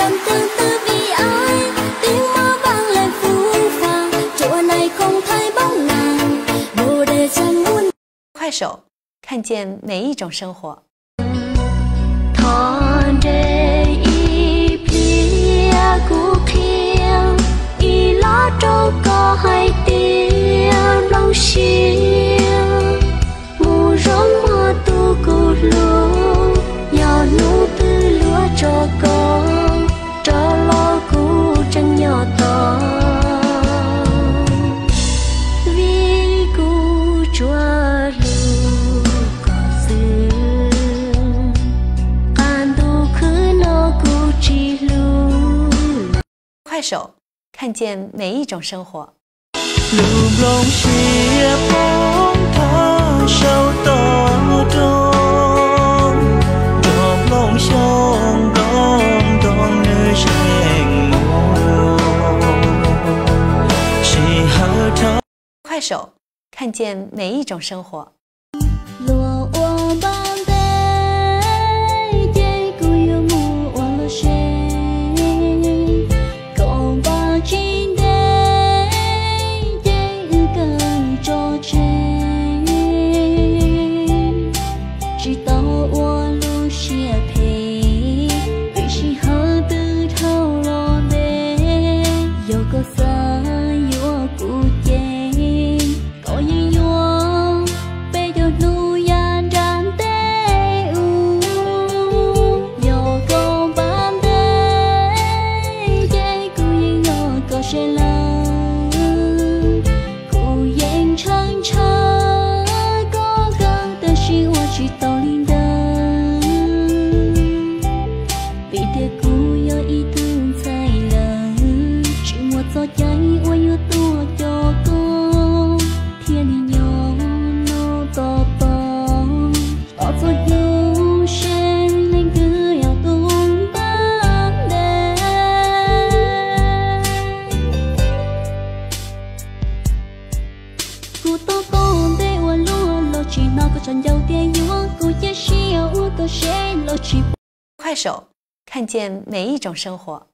lầm tương tư vì ai tiếng mơ vang lên phũ phàng chỗ này không thấy bóng nàng bồ đề chẳng muốn 快手，看见每一种生活。 快手，看见每一种生活。 快手，看见每一种生活。 快手，看见每一种生活。